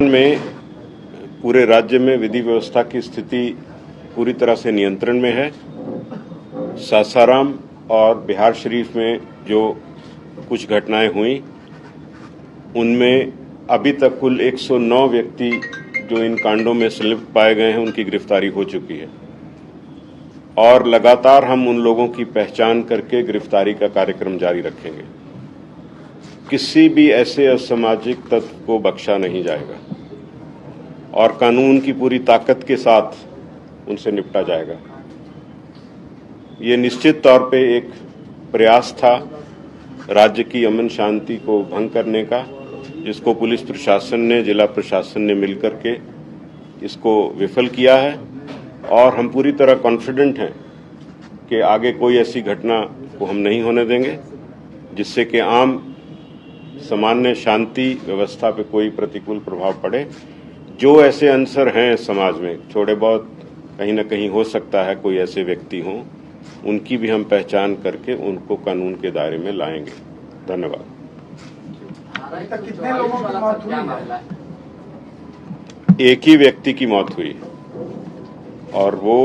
में पूरे राज्य में विधि व्यवस्था की स्थिति पूरी तरह से नियंत्रण में है। सासाराम और बिहार शरीफ में जो कुछ घटनाएं हुई उनमें अभी तक कुल 109 व्यक्ति जो इन कांडों में संलिप्त पाए गए हैं उनकी गिरफ्तारी हो चुकी है और लगातार हम उन लोगों की पहचान करके गिरफ्तारी का कार्यक्रम जारी रखेंगे। किसी भी ऐसे असामाजिक तत्व को बख्शा नहीं जाएगा और कानून की पूरी ताकत के साथ उनसे निपटा जाएगा। ये निश्चित तौर पे एक प्रयास था राज्य की अमन शांति को भंग करने का, जिसको पुलिस प्रशासन ने, जिला प्रशासन ने मिलकर के इसको विफल किया है और हम पूरी तरह कॉन्फिडेंट हैं कि आगे कोई ऐसी घटना को हम नहीं होने देंगे जिससे कि आम सामान्य शांति व्यवस्था पे कोई प्रतिकूल प्रभाव पड़े। जो ऐसे अंसर हैं समाज में, थोड़े बहुत कहीं न कहीं हो सकता है कोई ऐसे व्यक्ति हों, उनकी भी हम पहचान करके उनको कानून के दायरे में लाएंगे। धन्यवाद। कितने लोगों की मौत हुई? एक ही व्यक्ति की मौत हुई और वो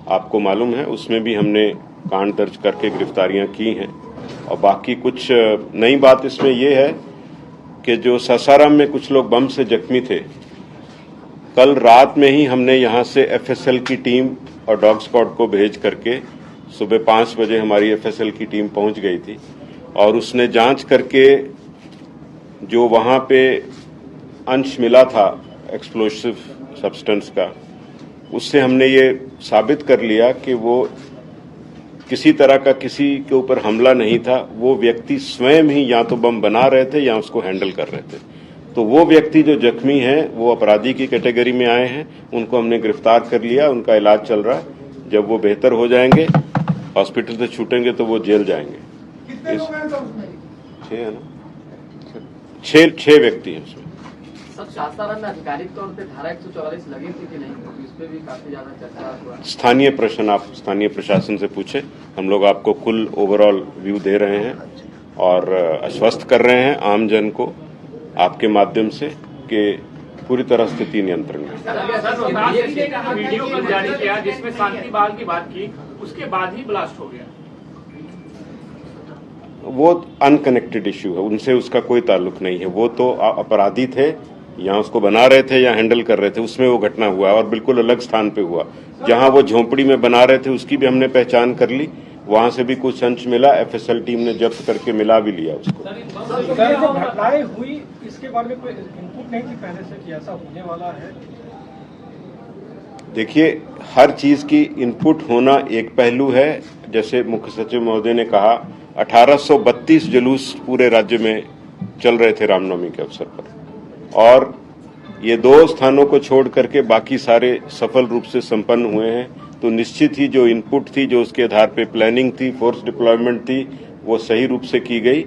आपको मालूम है, उसमें भी हमने कांड दर्ज करके गिरफ्तारियां की हैं। और बाकी कुछ नई बात इसमें यह है कि जो सासाराम में कुछ लोग बम से जख्मी थे, कल रात में ही हमने यहां से एफएसएल की टीम और डॉग स्क्वाड को भेज करके सुबह 5 बजे हमारी एफएसएल की टीम पहुंच गई थी और उसने जांच करके जो वहां पे अंश मिला था एक्सप्लोसिव सब्सटेंस का, उससे हमने ये साबित कर लिया कि वो किसी तरह का किसी के ऊपर हमला नहीं था। वो व्यक्ति स्वयं ही या तो बम बना रहे थे या उसको हैंडल कर रहे थे। तो वो व्यक्ति जो जख्मी हैं वो अपराधी की कैटेगरी में आए हैं, उनको हमने गिरफ्तार कर लिया, उनका इलाज चल रहा है। जब वो बेहतर हो जाएंगे, हॉस्पिटल से छूटेंगे तो वो जेल जाएंगे। कितने लोग हैं उसमें? 6 है ना, 6 व्यक्ति हैं उसमें। सर, सासाराम में आधिकारिक तौर पे धारा 144 लगी थी कि नहीं, इस पे भी काफी ज्यादा चर्चा हुआ। स्थानीय प्रश्न आप स्थानीय प्रशासन से पूछे, हम लोग आपको कुल ओवरऑल व्यू दे रहे हैं और आश्वस्त कर रहे हैं आम जन को आपके माध्यम से कि पूरी तरह स्थिति नियंत्रण में। वीडियो कल जारी किया जिसमें शांति बहाल की बात की, उसके बाद ही ब्लास्ट हो गया। वो अनकनेक्टेड इश्यू है, उनसे उसका कोई ताल्लुक नहीं है। वो तो अपराधी थे, या उसको बना रहे थे या हैंडल कर रहे थे, उसमें वो घटना हुआ और बिल्कुल अलग स्थान पे हुआ। जहां वो झोंपड़ी में बना रहे थे उसकी भी हमने पहचान कर ली, वहां से भी कुछ अंश मिला, एफएसएल टीम ने जब्त करके मिला भी लिया उसको। सर, जो घटनाएं हुई इसके बारे में कोई इनपुट नहीं थी पहले से कि ऐसा होने वाला है? देखिए, हर चीज की इनपुट होना एक पहलू है। जैसे मुख्य सचिव महोदय ने कहा, 1832 जुलूस पूरे राज्य में चल रहे थे रामनवमी के अवसर पर और ये 2 स्थानों को छोड़ करके बाकी सारे सफल रूप से संपन्न हुए हैं। तो निश्चित ही जो इनपुट थी, जो उसके आधार पे प्लानिंग थी, फोर्स डिप्लॉयमेंट थी, वो सही रूप से की गई।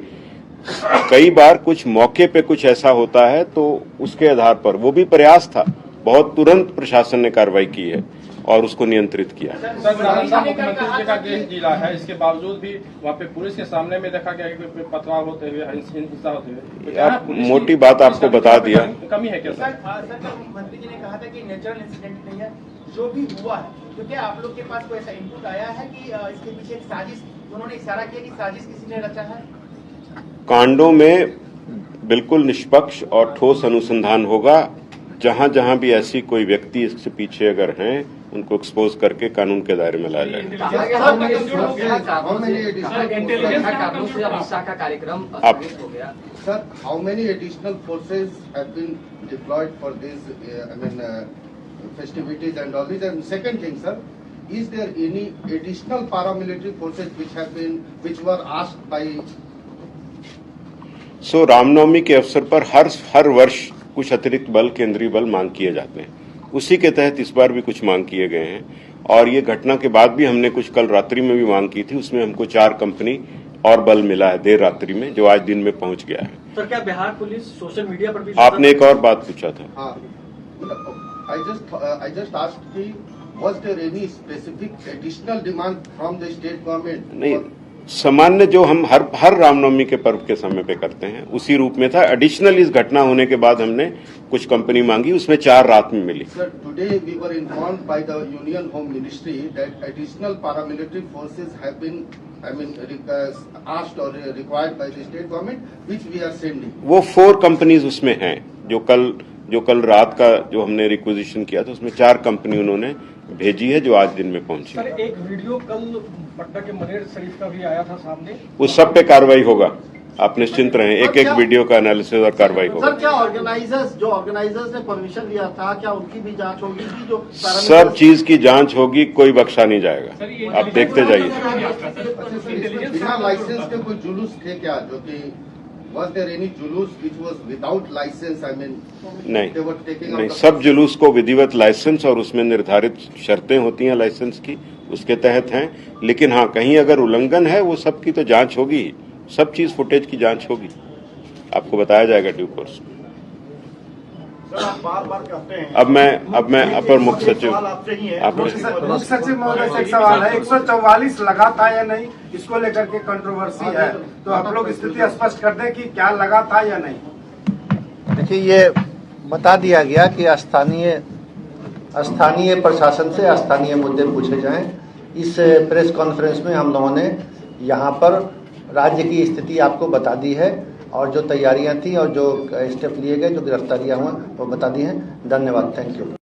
कई बार कुछ मौके पे कुछ ऐसा होता है तो उसके आधार पर, वो भी प्रयास था, बहुत तुरंत प्रशासन ने कार्रवाई की है और उसको नियंत्रित किया। सर, नालंदा मुख्यमंत्री का गृह जिला है, इसके बावजूद भी वहाँ पे पुलिस के सामने में देखा गया कि पथराव होते हुए, हिंसा होते हुए। आप मोटी बात आपको बता दिया। कमी है क्या सर? मुख्यमंत्री जी ने कहा था कि नेचुरल इंसिडेंट नहीं है, जो भी हुआ है, तो क्या आप लोग के पास कोई ऐसा इनपुट आया है कि इसके पीछे एक साजिश, उन्होंने इशारा किया कि साजिश किसी ने रचा है? कांडों में बिल्कुल निष्पक्ष और ठोस अनुसंधान होगा। जहां जहां भी ऐसी कोई व्यक्ति इससे पीछे अगर हैं, उनको एक्सपोज करके कानून के दायरे में लाया जाएगा। Sir, how many additional forces have been deployed for this, festivities and all this? And second thing, sir, is there any additional paramilitary forces which were asked by? सो रामनवमी के अवसर पर हर वर्ष कुछ अतिरिक्त बल, केंद्रीय बल मांग किए जाते हैं। उसी के तहत इस बार भी कुछ मांग किए गए हैं और ये घटना के बाद भी हमने कुछ कल रात्रि में भी मांग की थी। उसमें हमको 4 कंपनी और बल मिला है देर रात्रि में, जो आज दिन में पहुंच गया है। सर, क्या बिहार पुलिस सोशल मीडिया पर भी? आपने एक और बात पूछा था। हाँ, I just asked कि was there any specific additional demand from the state government? नहीं, सामान्य जो हम हर रामनवमी के पर्व के समय पे करते हैं उसी रूप में था। एडिशनल इस घटना होने के बाद हमने कुछ कंपनी मांगी, उसमें 4 रात में मिली। Sir, today we were informed by the Union Home Ministry that additional paramilitary forces have been, asked or required by the state government, which we are sending. वो 4 कंपनीज उसमें हैं जो कल रात का जो हमने रिक्विजिशन किया था उसमें 4 कंपनी उन्होंने भेजी है जो आज दिन में पहुंची। सर, एक वीडियो कल पटना के मनेर शरीफ का भी आया था सामने, उस सब पे कार्रवाई होगा, आप निश्चिंत रहें। एक वीडियो का एनालिसिस और कार्रवाई होगा। सर, क्या ऑर्गेनाइजर्स ने परमिशन लिया था, क्या उनकी भी जांच होगी कि जो सब चीज की जांच होगी, कोई बख्शा नहीं जाएगा, आप देखते जाइए। बिना लाइसेंस के कोई जुलूस थे क्या, जो कि was there any जुलूस which was without license? they were taking नहीं, out सब जुलूस को विधिवत लाइसेंस और उसमें निर्धारित शर्तें होती हैं लाइसेंस की, उसके तहत हैं। लेकिन हाँ, कहीं अगर उल्लंघन है वो सब की तो जांच होगी, सब चीज फुटेज की जांच होगी, आपको बताया जाएगा ड्यू कोर्स। सर, आप बार-बार कहते हैं। अब मैं अपर मुख्य सचिव मुख्य सचिव महोदय से एक सवाल है, 144 लगा था या नहीं, इसको लेकर के कंट्रोवर्सी है, तो आप लोग स्थिति स्पष्ट कर दें कि क्या लगा था या नहीं। देखिए, ये बता दिया गया कि स्थानीय प्रशासन से स्थानीय मुद्दे पूछे जाएं। इस प्रेस कॉन्फ्रेंस में हम लोगों ने यहाँ पर राज्य की स्थिति आपको बता दी है और जो तैयारियां थी और जो स्टेप लिए गए, जो गिरफ्तारियां हुआ वो बता दी हैं। धन्यवाद, थैंक यू।